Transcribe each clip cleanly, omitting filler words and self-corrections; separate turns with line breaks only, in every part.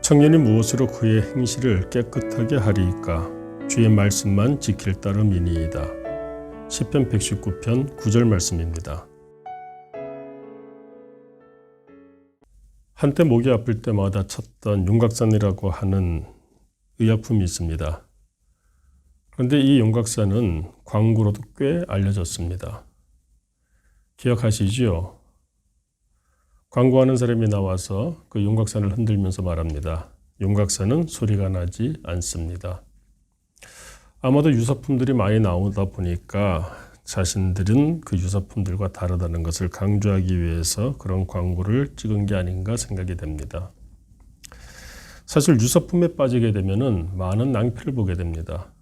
청년이 무엇으로 그의 행실을 깨끗하게 하리이까? 주의 말씀만 지킬 따름이니이다. 시편 119편 9절 말씀입니다. 한때 목이 아플 때마다 쳤던 윤곽산이라고 하는 의약품이 있습니다. 그런데 이 윤곽산은 광고로도 꽤 알려졌습니다. 기억하시죠? 광고하는 사람이 나와서 그 윤곽산을 흔들면서 말합니다. 윤곽산은 소리가 나지 않습니다. 아마도 유사품들이 많이 나오다 보니까 자신들은 그 유사품들과 다르다는 것을 강조하기 위해서 그런 광고를 찍은 게 아닌가 생각이 됩니다. 사실 유사품에 빠지게 되면은 많은 낭패를 보게 됩니다.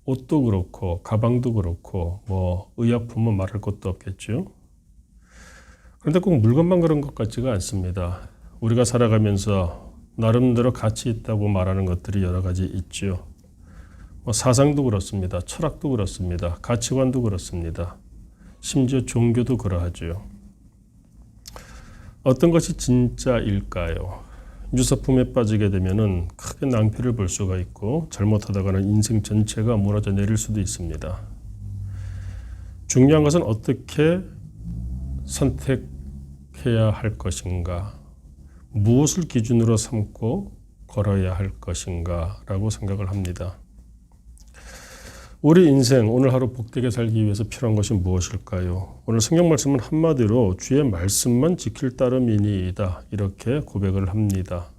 옷도 그렇고 가방도 그렇고 의약품은 말할 것도 없겠죠. 그런데 꼭 물건만 그런 것 같지가 않습니다. 우리가 살아가면서 나름대로 가치 있다고 말하는 것들이 여러 가지 있죠. 사상도 그렇습니다. 철학도 그렇습니다. 가치관도 그렇습니다. 심지어 종교도 그러하죠. 어떤 것이 진짜일까요? 유사품에 빠지게 되면은 크게 낭패를 볼 수가 있고 잘못하다가는 인생 전체가 무너져 내릴 수도 있습니다. 중요한 것은 어떻게 선택해야 할 것인가, 무엇을 기준으로 삼고 걸어야 할 것인가 라고 생각을 합니다. 우리 인생 오늘 하루 복되게 살기 위해서 필요한 것이 무엇일까요? 오늘 성경 말씀은 한마디로 주의 말씀만 지킬 따름이니이다 이렇게 고백을 합니다.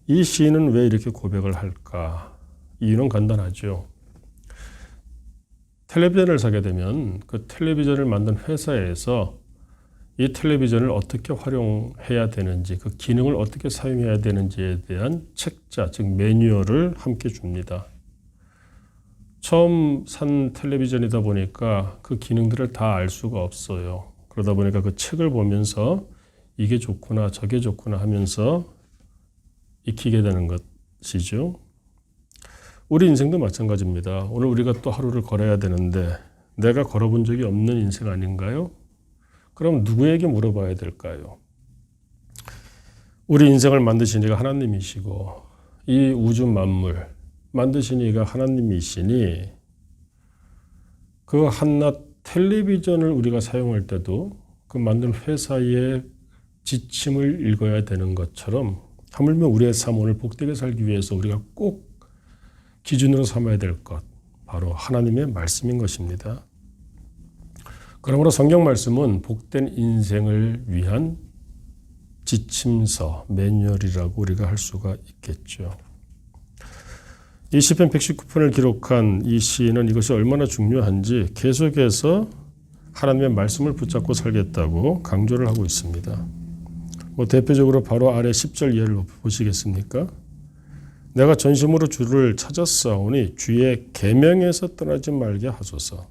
이 시인은 왜 이렇게 고백을 할까? 이유는 간단하죠. 텔레비전을 사게 되면 그 텔레비전을 만든 회사에서 이 텔레비전을 어떻게 활용해야 되는지, 그 기능을 어떻게 사용해야 되는지에 대한 책자, 즉 매뉴얼을 함께 줍니다. 처음 산 텔레비전이다 보니까 그 기능들을 다 알 수가 없어요. 그러다 보니까 그 책을 보면서 이게 좋구나 저게 좋구나 하면서 익히게 되는 것이죠. 우리 인생도 마찬가지입니다. 오늘 우리가 또 하루를 걸어야 되는데 내가 걸어본 적이 없는 인생 아닌가요? 그럼 누구에게 물어봐야 될까요? 우리 인생을 만드신 이가 하나님이시고 이 우주 만물 만드신 이가 하나님이시니 그 한낱 텔레비전을 우리가 사용할 때도 그 만든 회사의 지침을 읽어야 되는 것처럼 하물며 우리의 삶 오늘 복되게 살기 위해서 우리가 꼭 기준으로 삼아야 될 것, 바로 하나님의 말씀인 것입니다. 그러므로 성경 말씀은 복된 인생을 위한 지침서, 매뉴얼이라고 우리가 할 수가 있겠죠. 이 시편 119편을 기록한 이 시인은 이것이 얼마나 중요한지 계속해서 하나님의 말씀을 붙잡고 살겠다고 강조를 하고 있습니다. 대표적으로 바로 아래 10절 이하를 보시겠습니까? 내가 전심으로 주를 찾았사오니 주의 계명에서 떠나지 말게 하소서.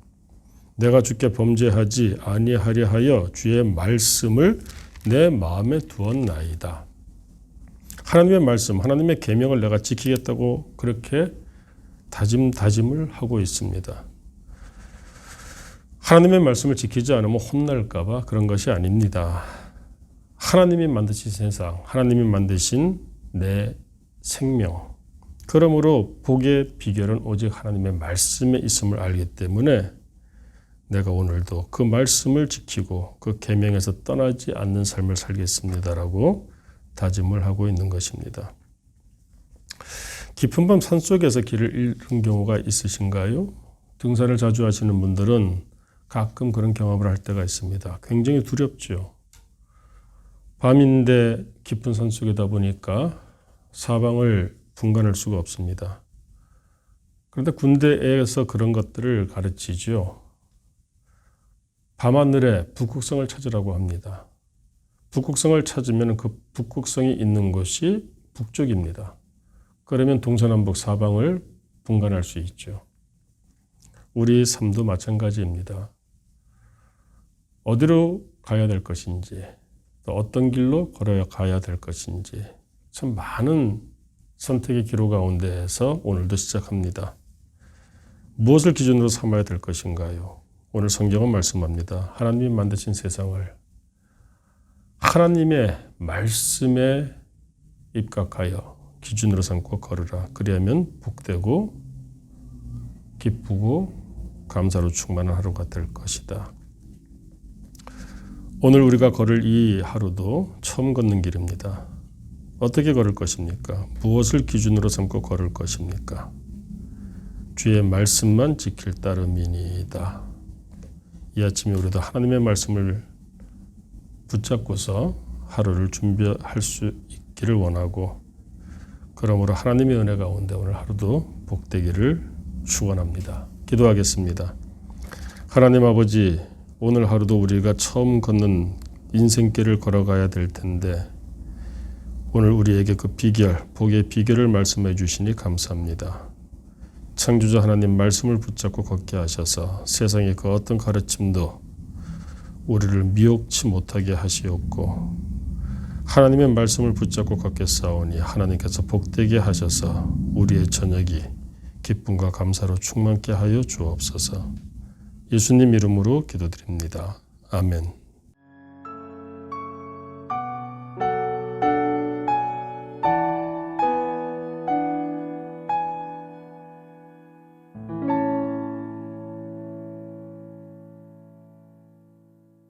내가 주께 범죄하지 아니하려 하여 주의 말씀을 내 마음에 두었나이다. 하나님의 말씀, 하나님의 계명을 내가 지키겠다고 그렇게 다짐을 하고 있습니다. 하나님의 말씀을 지키지 않으면 혼날까 봐 그런 것이 아닙니다. 하나님이 만드신 세상, 하나님이 만드신 내 생명, 그러므로 복의 비결은 오직 하나님의 말씀에 있음을 알기 때문에 내가 오늘도 그 말씀을 지키고 그 계명에서 떠나지 않는 삶을 살겠습니다라고 다짐을 하고 있는 것입니다. 깊은 밤 산속에서 길을 잃은 경우가 있으신가요? 등산을 자주 하시는 분들은 가끔 그런 경험을 할 때가 있습니다. 굉장히 두렵죠. 밤인데 깊은 산속이다 보니까 사방을 분간할 수가 없습니다. 그런데 군대에서 그런 것들을 가르치죠. 밤하늘에 북극성을 찾으라고 합니다. 북극성을 찾으면 그 북극성이 있는 곳이 북쪽입니다. 그러면 동서남북 사방을 분간할 수 있죠. 우리 삶도 마찬가지입니다. 어디로 가야 될 것인지, 또 어떤 길로 걸어가야 될 것인지 참 많은 선택의 기로 가운데에서 오늘도 시작합니다. 무엇을 기준으로 삼아야 될 것인가요? 오늘 성경은 말씀합니다. 하나님이 만드신 세상을 하나님의 말씀에 입각하여 기준으로 삼고 걸으라. 그리하면 복되고 기쁘고 감사로 충만한 하루가 될 것이다. 오늘 우리가 걸을 이 하루도 처음 걷는 길입니다. 어떻게 걸을 것입니까? 무엇을 기준으로 삼고 걸을 것입니까? 주의 말씀만 지킬 따름이니이다. 이 아침에 우리도 하나님의 말씀을 붙잡고서 하루를 준비할 수 있기를 원하고, 그러므로 하나님의 은혜 가운데 오늘 하루도 복되기를 축원합니다. 기도하겠습니다. 하나님 아버지, 오늘 하루도 우리가 처음 걷는 인생길을 걸어가야 될 텐데 오늘 우리에게 그 비결, 복의 비결을 말씀해 주시니 감사합니다. 창조자 하나님 말씀을 붙잡고 걷게 하셔서 세상의 그 어떤 가르침도 우리를 미혹치 못하게 하시옵고, 하나님의 말씀을 붙잡고 걷겠사오니 하나님께서 복되게 하셔서 우리의 저녁이 기쁨과 감사로 충만케 하여 주옵소서. 예수님 이름으로 기도드립니다. 아멘.